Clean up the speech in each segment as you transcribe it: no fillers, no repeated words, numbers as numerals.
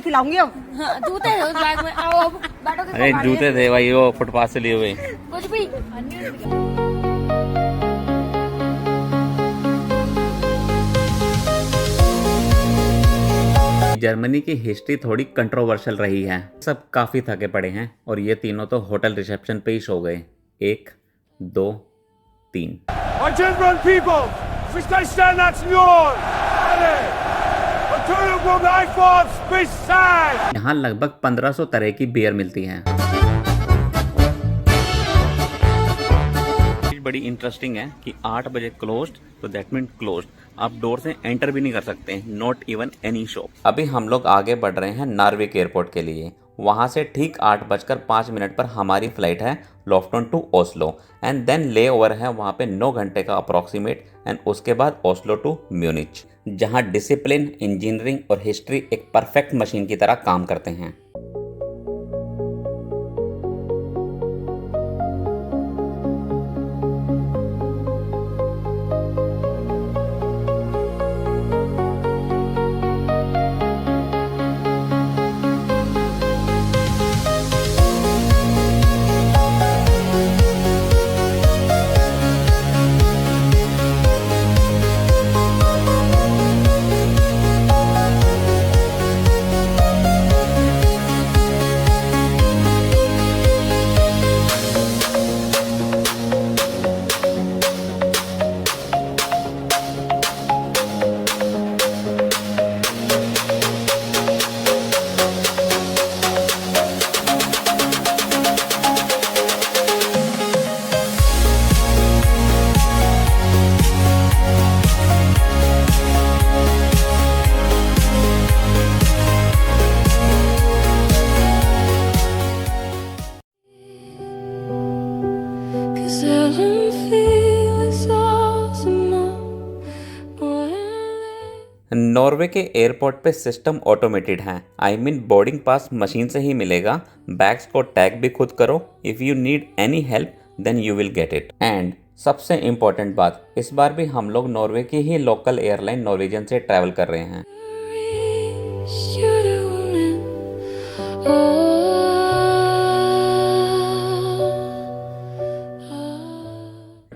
खिलाऊंगी अब। हाँ, जूते है उस बैग में। आओ अब बैठो किसको अरे खाने जूते थे भाई, वो फुटपाथ से लिए हुए। हैं? कुछ भी। जर्मनी की हिस्ट्री थोड़ी कंट्रोवर्शियल रही है, सब काफी थके पड़े हैं और ये तीनों तो होटल रिसेप्शन पे ही सो गए। 1 2 3। My German people, stay stand at yours. यहाँ लगभग 1500 तरह की बियर मिलती हैं। बड़ी इंटरेस्टिंग है कि 8 बजे क्लोज्ड, तो दैट मीन क्लोज्ड। आप डोर से एंटर भी नहीं कर सकते, नॉट इवन एनी शॉप। अभी हम लोग आगे बढ़ रहे हैं नार्विक एयरपोर्ट के लिए। वहां से ठीक 8:05 पर हमारी फ्लाइट है लोफ्टन टू ओस्लो एंड देन ले ओवर है वहां पे 9 घंटे का अप्रॉक्सीमेट, एंड उसके बाद ओस्लो टू म्यूनिच, जहां डिसिप्लिन, इंजीनियरिंग और हिस्ट्री एक परफेक्ट मशीन की तरह काम करते हैं। नॉर्वे के एयरपोर्ट पे सिस्टम ऑटोमेटेड है, I mean boarding pass machine से ही मिलेगा। बैग्स को टैग भी खुद करो। If you need any help then you will get it. And सबसे इम्पोर्टेंट बात, इस बार भी हम लोग नॉर्वे की ही लोकल एयरलाइन नॉर्वेजियन से ट्रैवल कर रहे हैं।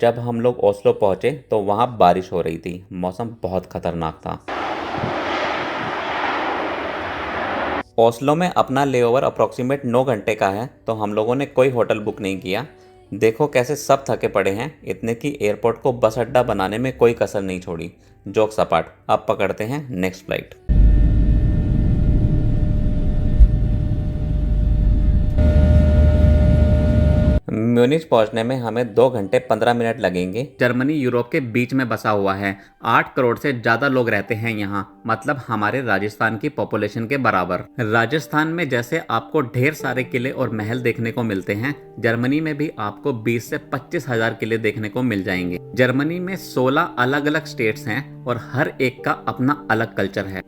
जब हम लोग ओस्लो पहुंचे तो वहां बारिश हो रही थी, मौसम बहुत खतरनाक था। ओस्लो में अपना लेओवर अप्रॉक्सीमेट 9 घंटे का है, तो हम लोगों ने कोई होटल बुक नहीं किया। देखो कैसे सब थके पड़े हैं, इतने की एयरपोर्ट को बस अड्डा बनाने में कोई कसर नहीं छोड़ी। जोक सपाट, अब पकड़ते हैं नेक्स्ट फ्लाइट। म्यूनिच पहुंचने में हमें 2 घंटे 15 मिनट लगेंगे। जर्मनी यूरोप के बीच में बसा हुआ है। 8 करोड़ से ज्यादा लोग रहते हैं यहाँ, मतलब हमारे राजस्थान की पॉपुलेशन के बराबर। राजस्थान में जैसे आपको ढेर सारे किले और महल देखने को मिलते हैं, जर्मनी में भी आपको 20 से 25 हजार किले देखने को मिल जाएंगे। जर्मनी में 16 अलग अलग स्टेट्स हैं और हर एक का अपना अलग कल्चर है।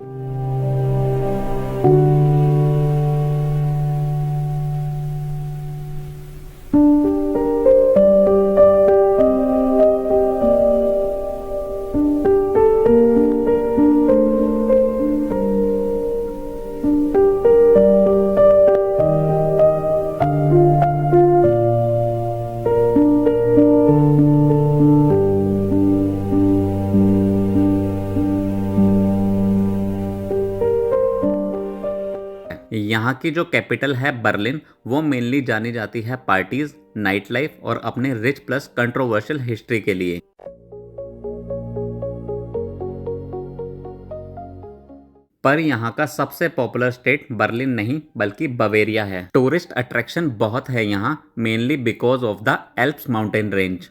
यहाँ की जो कैपिटल है बर्लिन, वो मेनली जानी जाती है पार्टीज, नाइट लाइफ और अपने रिच प्लस कंट्रोवर्शियल हिस्ट्री के लिए। पर यहाँ का सबसे पॉपुलर स्टेट बर्लिन नहीं बल्कि बवेरिया है। टूरिस्ट अट्रैक्शन बहुत है यहाँ, mainly because of the Alps mountain range.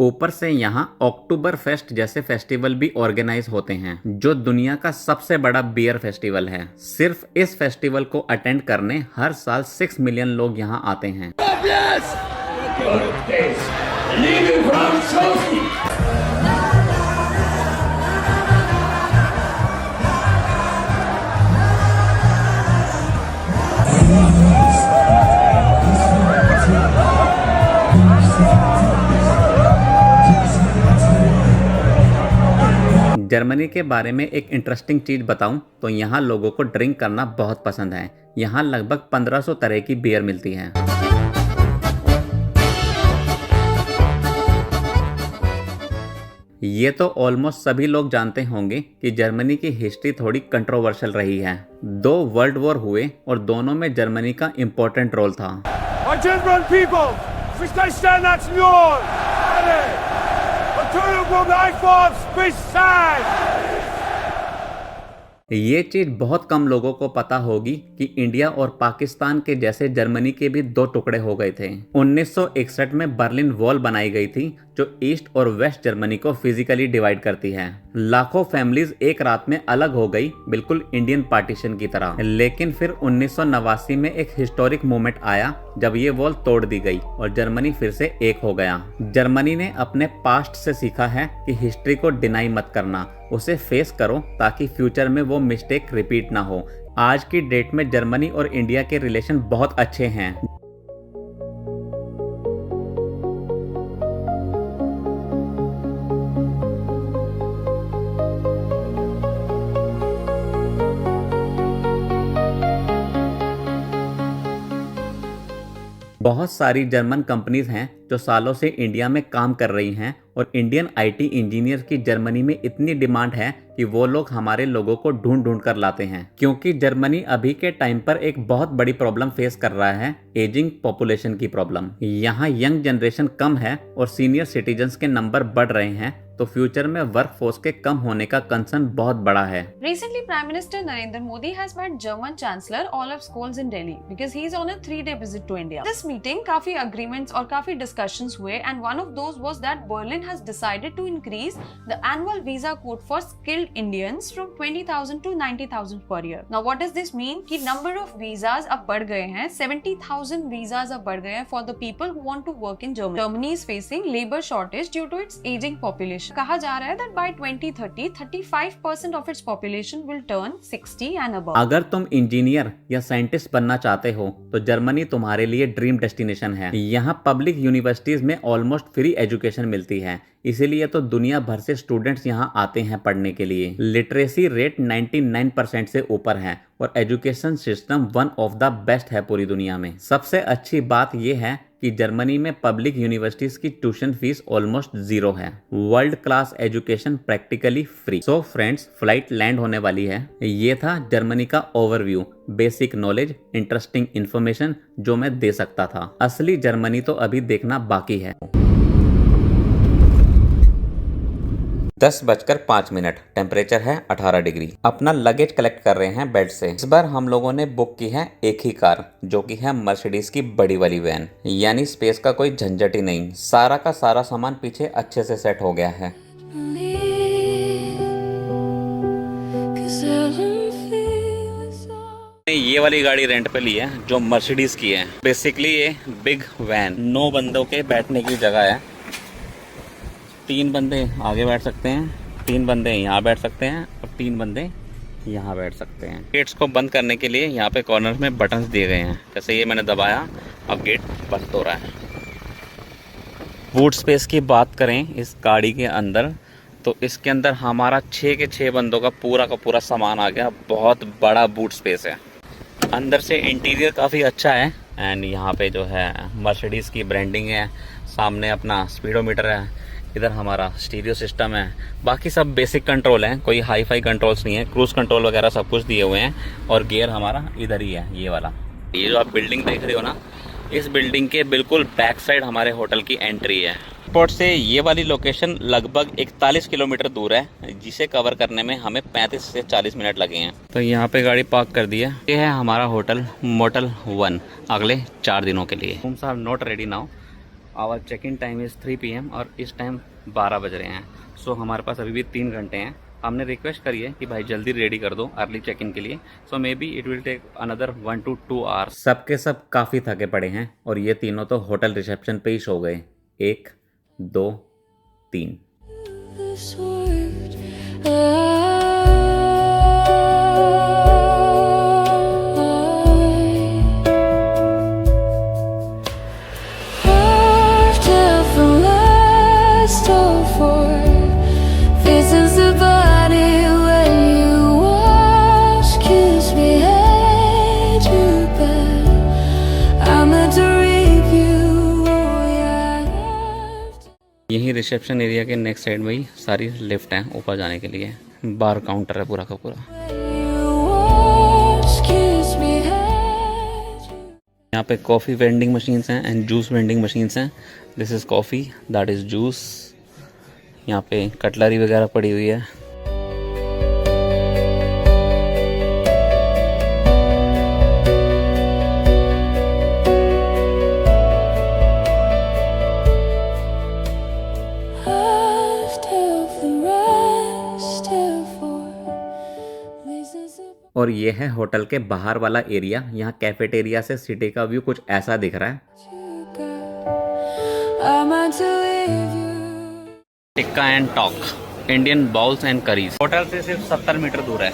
ऊपर से यहाँ अक्टूबर फेस्ट जैसे फेस्टिवल भी ऑर्गेनाइज होते हैं, जो दुनिया का सबसे बड़ा बियर फेस्टिवल है। सिर्फ इस फेस्टिवल को अटेंड करने हर साल 6 मिलियन लोग यहाँ आते हैं। जर्मनी के बारे में एक इंटरेस्टिंग चीज बताऊं तो यहाँ लोगों को ड्रिंक करना बहुत पसंद है। यहाँ लगभग 1500 तरह की बियर मिलती है। ये तो ऑलमोस्ट सभी लोग जानते होंगे कि जर्मनी की हिस्ट्री थोड़ी कंट्रोवर्शियल रही है। 2 वर्ल्ड वॉर हुए और दोनों में जर्मनी का इम्पोर्टेंट रोल था। My German people, wisst ihr Sternation? Alle! Entschuldigung, Einfluss, bis sein! ये चीज बहुत कम लोगों को पता होगी कि इंडिया और पाकिस्तान के जैसे जर्मनी के भी 2 टुकड़े हो गए थे। 1961 में बर्लिन वॉल बनाई गई थी जो ईस्ट और वेस्ट जर्मनी को फिजिकली डिवाइड करती है। लाखों फैमिलीज एक रात में अलग हो गई, बिल्कुल इंडियन पार्टीशन की तरह। लेकिन फिर 1989 में एक हिस्टोरिक मोमेंट आया जब ये वॉल तोड़ दी गई और जर्मनी फिर से एक हो गया। जर्मनी ने अपने पास्ट से सीखा है कि हिस्ट्री को डिनाई मत करना, उसे फेस करो ताकि फ्यूचर में वो मिस्टेक रिपीट ना हो। आज की डेट में जर्मनी और इंडिया के रिलेशन बहुत अच्छे हैं। बहुत सारी जर्मन कंपनीज हैं जो सालों से इंडिया में काम कर रही हैं और इंडियन आईटी इंजीनियर की जर्मनी में इतनी डिमांड है कि वो लोग हमारे लोगों को ढूंढ ढूंढ कर लाते हैं। क्योंकि जर्मनी अभी के टाइम पर एक बहुत बड़ी प्रॉब्लम फेस कर रहा है, एजिंग पॉपुलेशन की प्रॉब्लम। यहाँ यंग जनरेशन कम है और सीनियर सिटीजन्स के नंबर बढ़ रहे हैं, तो फ्यूचर में वर्कफोर्स के कम होने का कंसर्न बहुत बड़ा है। Recently, Prime Minister Narendra Modi has met German Chancellor Olaf Scholz in Delhi because he is on a 3-day visit to India. This meeting काफी agreements और काफी discussions हुए and one of those was that Berlin has decided to increase the annual visa quote for skilled Indians from 20,000 to 90,000 per year. Now, what does this mean? कि number of visas अब बढ़ गए हैं, 70,000 visas अब बढ़ गए हैं for the people who want to work in Germany. Germany is facing labor shortage due to its aging population. कहा जा रहा है that by 2030, 35% of its population will turn 60 and above. अगर तुम इंजीनियर या साइंटिस्ट बनना चाहते हो तो जर्मनी तुम्हारे लिए ड्रीम डेस्टिनेशन है। यहाँ पब्लिक यूनिवर्सिटीज में ऑलमोस्ट फ्री एजुकेशन मिलती है, इसीलिए तो दुनिया भर से स्टूडेंट्स यहाँ आते हैं पढ़ने के लिए। लिटरेसी रेट 99% से ऊपर है और education system one of the best है पूरी दुनिया में। सबसे अच्छी बात यह है कि जर्मनी में पब्लिक यूनिवर्सिटीज की ट्यूशन फीस ऑलमोस्ट 0 है। World class education practically free. So friends, flight land होने वाली है। ये था जर्मनी का overview, basic knowledge, interesting information जो मैं दे सकता था। असली जर्मनी तो अभी देखना बाकी है। 10:05, टेम्परेचर है 18 डिग्री। अपना लगेज कलेक्ट कर रहे हैं बेड से। इस बार हम लोगों ने बुक की है एक ही कार, जो कि है मर्सिडीज की बड़ी वाली वैन। यानी स्पेस का कोई झंझट ही नहीं, सारा का सारा सामान पीछे अच्छे से सेट हो गया है। ये वाली गाड़ी रेंट पे ली है जो मर्सिडीज की है। बेसिकली ये बिग वैन, 9 बंदों के बैठने की जगह है। 3 बंदे आगे बैठ सकते हैं, 3 बंदे यहाँ बैठ सकते हैं और 3 बंदे यहाँ बैठ सकते हैं। गेट्स को बंद करने के लिए यहाँ पे कॉर्नर में बटन्स दिए गए हैं। जैसे ये मैंने दबाया, अब गेट बंद हो रहा है। बूट स्पेस की बात करें इस गाड़ी के अंदर, तो इसके अंदर हमारा 6 के 6 बंदों का पूरा सामान आ गया। बहुत बड़ा बूट स्पेस है। अंदर से इंटीरियर काफ़ी अच्छा है एंड यहाँ पे जो है मर्सिडीज़ की ब्रांडिंग है। सामने अपना स्पीडोमीटर है, इधर हमारा स्टीरियो सिस्टम है। बाकी सब बेसिक कंट्रोल हैं, कोई हाई फाई कंट्रोल्स नहीं है। क्रूज कंट्रोल वगैरह सब कुछ दिए हुए हैं और गियर हमारा इधर ही है, ये वाला। ये जो आप बिल्डिंग देख रहे हो ना, इस बिल्डिंग के बिल्कुल बैक साइड हमारे होटल की एंट्री है। एयरपोर्ट से ये वाली लोकेशन लगभग 41 किलोमीटर दूर है, जिसे कवर करने में हमें 35 से 40 मिनट लगे हैं। तो यहाँ पे गाड़ी पार्क कर दी है। ये है हमारा होटल मोटल 1 अगले 4 दिनों के लिए। Rooms are not ready now. Our check in time is 3 PM और इस टाइम 12 बज रहे हैं। सो हमारे पास अभी भी 3 घंटे हैं। हमने रिक्वेस्ट करी है कि भाई जल्दी रेडी कर दो अर्ली चेक इन के लिए। So maybe it will take another 1 to 2 hours. सबके सब काफ़ी थके पड़े हैं और ये तीनों तो होटल रिसेप्शन पे ही सो गए। 1 2 3। Visions of us यही रिसेप्शन एरिया के नेक्स्ट साइड में ही सारी लिफ्ट हैं ऊपर जाने के लिए। बार काउंटर है पूरा का पूरा। यहाँ पे कॉफ़ी वेंडिंग मशीन्स हैं एंड जूस वेंडिंग मशीन्स हैं। This is coffee, that is juice. यहाँ पे कटलरी वगैरह पड़ी हुई है। और ये है होटल के बाहर वाला एरिया। यहाँ कैफेटेरिया से सिटी का व्यू कुछ ऐसा दिख रहा है। Tikka and talk, Indian bowls and curries. Hotel से सिर्फ 70 मीटर दूर है।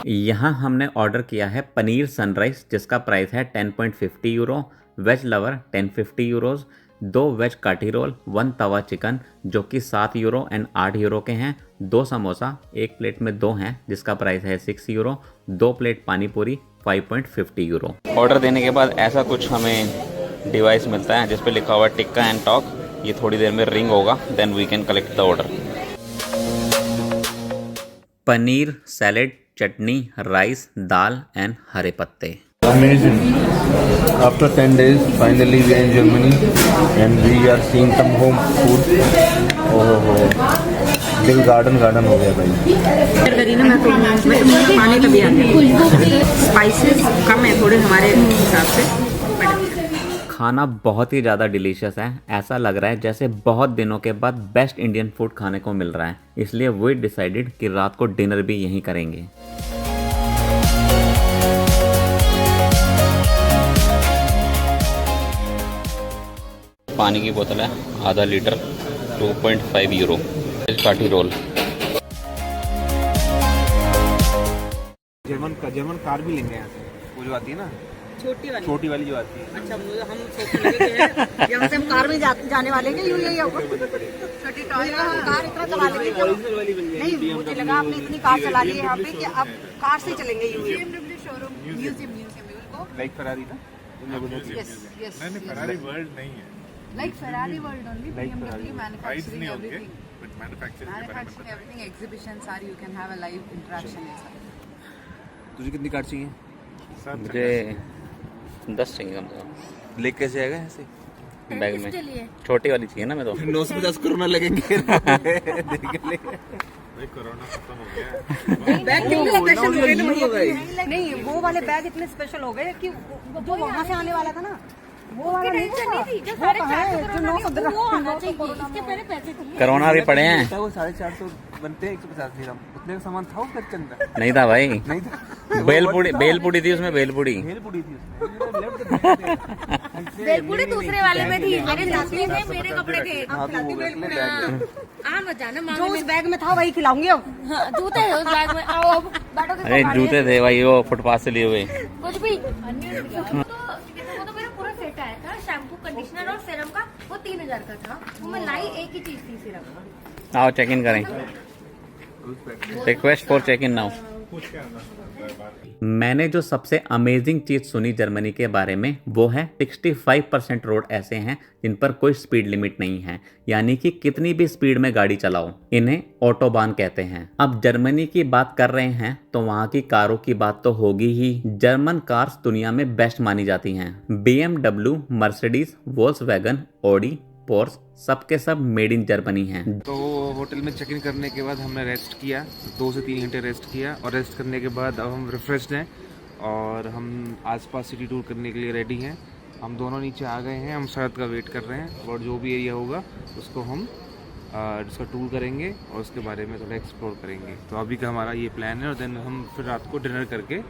यहाँ हमने ऑर्डर किया है पनीर सनराइज, जिसका प्राइस है 10.50 euro. Veg lover 1050 euros, 2 veg kathi roll, 1 tawa chicken जो कि 7 यूरो एंड 8 यूरो के हैं, 2 समोसा, 1 प्लेट में 2 हैं जिसका प्राइस है 6 यूरो, 2 प्लेट पानी पूरी 5.50 यूरो। ऑर्डर देने के बाद ऐसा कुछ हमें डिवाइस मिलता है जिस पे लिखा हुआ है टिक्का एंड टॉक। ये थोड़ी देर में रिंग होगा, then we can collect the order. Paneer, salad, chutney, rice, dal and हरे पत्ते। Amazing. After 10 days, finally we are in Germany and we are seeing some home food. Oh, दिल गार्डन हो गया भाई। पानी का भी आ गया। स्पाइसेस कम है थोड़े हमारे हिसाब से। खाना बहुत ही ज़्यादा डिलीशियस है। ऐसा लग रहा है जैसे बहुत दिनों के बाद बेस्ट इंडियन फूड खाने को मिल रहा है। इसलिए वी डिसाइडेड कि रात को डिनर भी यहीं करेंगे। पानी की बोतल है आधा लीटर, 2.5 यूरो। काठी रोल। जर्मन कार भी लेंगे यहाँ से, वो जो आती है ना छोटी वाली जो आती है। अच्छा, हम सोचने लगे कि यहाँ से हम कार में जाने वाले हैं। यूँ यही होगा, छोटी टॉय कार इतना चला लेंगे। नहीं, मुझे लगा आपने इतनी कार चला ली है यहाँ पे कि अब कार से चलेंगे। लाइक फरारी ना? नहीं, फरारी वर्ल्ड नहीं है। Like Ferrari world only, BMW manufacturing नहीं everything. होंगे, but manufacturing के बारे में Manufacturing everything, exhibitions are, you can have a live interaction inside. तुझे कितनी कार चाहिए? मुझे 10 चाहिए कम से कम। लेक कैसे आएगा ऐसे? बैग में छोटी वाली चाहिए ना। मैं तो 950 करोड़ लेंगे। भाई कोरोना खत्म हो गया। बैग कितने स्पेशल हो गए? नहीं, वो वाले बैग इतने स्पेशल हो गए कि जो वहाँ से आने वाला था ना, वो वाला नहीं थी। जो 950 इसके पहले पैसे थे। कोरोना भी पड़े हैं। वो 450 बनते हैं, 150 दिरहम। उतने का सामान था उसके अंदर? नहीं था भाई, नहीं था। बेलपुड़ी थी उसमें। बेलपुड़ी थी बेलपुड़ी दूसरे वाले में थी। मेरे नकली में मेरे कपड़े थे। जो उस बैग में था वही खिलाऊंगी अब। जूते थे उस बैग में। आओ अब बैठो। अरे जूते थे भाई, वो फुटपाथ से लिए हुए। कुछ भी वो तो मेरा पूरा सेट आया था, शैम्पू, कंडीशनर और सीरम का। वो 3000 का था। वो मैं लाई एक ही चीज थी, सीरम। आओ चेक इन करें। Request for check in now. मैंने जो सबसे अमेजिंग चीज सुनी जर्मनी के बारे में वो है 65% रोड ऐसे हैं जिन पर कोई स्पीड लिमिट नहीं है, यानी कि कितनी भी स्पीड में गाड़ी चलाओ। इन्हें ऑटोबान कहते हैं। अब जर्मनी की बात कर रहे हैं तो वहाँ की कारों की बात तो होगी ही। जर्मन कार्स दुनिया में बेस्ट मानी जाती हैं। BMW, Mercedes, Volkswagen, Audi, pores सबके सब मेड इन जर्मनी हैं। तो होटल में चेक इन करने के बाद हमने रेस्ट किया, 2 से 3 घंटे रेस्ट किया। और रेस्ट करने के बाद अब हम रिफ्रेश्ड हैं और हम आसपास सिटी टूर करने के लिए रेडी हैं। हम दोनों नीचे आ गए हैं, हम शरद का वेट कर रहे हैं और जो भी एरिया होगा उसको हम उसका टूर करेंगे और उसके बारे में थोड़ा एक्सप्लोर करेंगे। तो अभी का हमारा ये प्लान है और देन हम फिर रात को डिनर करके,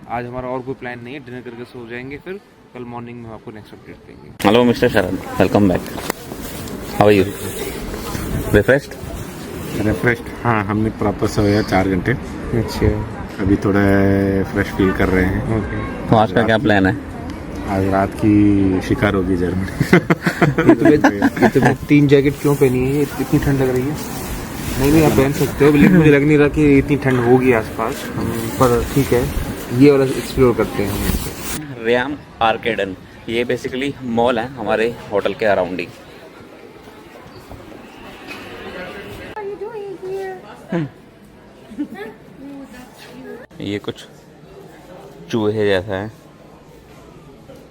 आज हमारा और कोई प्लान नहीं है, डिनर करके सो जाएंगे। फिर कल मॉर्निंग में आपको नेक्स्ट अपडेट देंगे। Hello mister Sharad, welcome back. How are you? Refreshed? हाँ, हमने प्रॉपर सोया 4 घंटे। अच्छा, अभी थोड़ा फ्रेश फील कर रहे हैं। ओके। तो आज का क्या प्लान है? आज रात की शिकार होगी जर्मनी। ये तो 3 जैकेट क्यों पहनी है? इतनी ठंड लग रही है। नहीं, आप पहन सकते हो, लेकिन मुझे लग नहीं रहा कि इतनी ठंड होगी आसपास। पर ठीक है, ये वाला एक्सप्लोर करते हैं हम। रैम आर्केडन ये बेसिकली मॉल है हमारे होटल के अराउंड ही। ये कुछ चूहे जैसा है।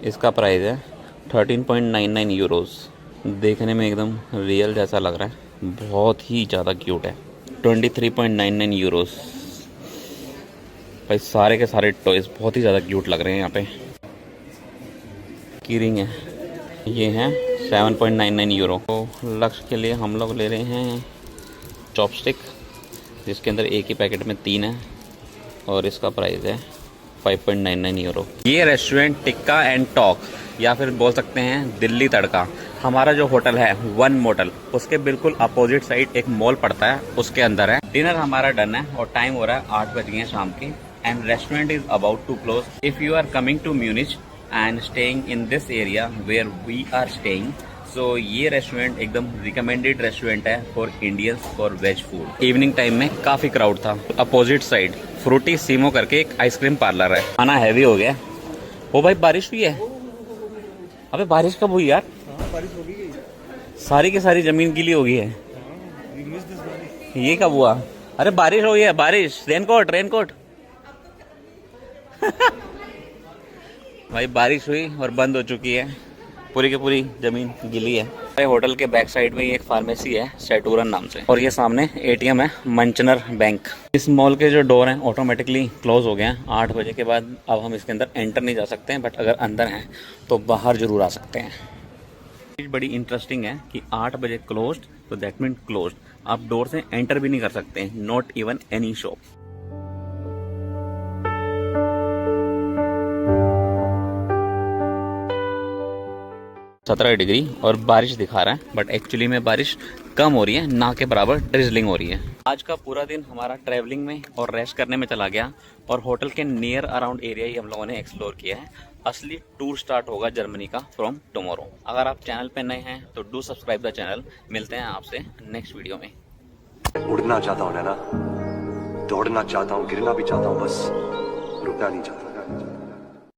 इसका प्राइस है 13.99 यूरोस। देखने में एकदम रियल जैसा लग रहा है, बहुत ही ज़्यादा क्यूट है। 23.99 यूरोस। भाई सारे के सारे टॉयज बहुत ही ज़्यादा क्यूट लग रहे हैं यहाँ पे। की रिंग है, ये है 7.99 यूरो। तो लक्ष्य के लिए हम लोग ले रहे हैं चॉपस्टिक, जिसके अंदर एक ही पैकेट में 3 है और इसका प्राइस है 5.99 यूरो। ये रेस्टोरेंट टिक्का एंड टॉक, या फिर बोल सकते हैं दिल्ली तड़का। हमारा जो होटल है वन मोटल, उसके बिल्कुल अपोजिट साइड एक मॉल पड़ता है, उसके अंदर है। डिनर हमारा डन है और टाइम हो रहा है 8 बज गए शाम के, and restaurant is about to close. If you are coming to Munich and staying in this area where we are staying, so ये रेस्टोरेंट एकदम रिकमेंडेड रेस्टोरेंट है for Indians for veg food. Evening time में काफी crowd था। Opposite side Frooti सीमो करके एक ice cream parlour है। खाना हैवी हो गया। ओ भाई बारिश हुई है। अबे बारिश कब हुई यार? बारिश हो गई, सारी की सारी जमीन गीली हो गई है। ये कब हुआ? अरे बारिश हो गई है, बारिश। Raincoat raincoat. भाई बारिश हुई और बंद हो चुकी है, पूरी की पूरी जमीन गीली है। हमारे होटल के बैक साइड में एक फार्मेसी है सेटूरन नाम से, और ये सामने एटीएम है मंचनर बैंक। इस मॉल के जो डोर हैं ऑटोमेटिकली क्लोज हो गए हैं 8 बजे के बाद। अब हम इसके अंदर एंटर नहीं जा सकते हैं, बट अगर अंदर हैं तो बाहर जरूर आ सकते हैं। चीज़ बड़ी इंटरेस्टिंग है कि 8 बजे क्लोज्ड, तो दैट मीन क्लोज्ड। आप डोर से एंटर भी नहीं कर सकते हैं, not even any shop. -17 degree और बारिश दिखा रहा है, बट एक्चुअली में बारिश कम हो रही है, ना के बराबर ड्रिजलिंग हो रही है। आज का पूरा दिन हमारा ट्रैवलिंग में और रेस्ट करने में चला गया, और होटल के नियर अराउंड एरिया ही हम लोगों ने एक्सप्लोर किया है। असली टूर स्टार्ट होगा जर्मनी का फ्रॉम टुमारो। अगर आप चैनल पे नए हैं तो डू सब्सक्राइब द चैनल। मिलते हैं आपसे नेक्स्ट वीडियो में। उड़ना चाहता हूँ नैना, दौड़ना चाहता हूँ, गिरना भी चाहता हूँ, बस रुकना नहीं चाहता।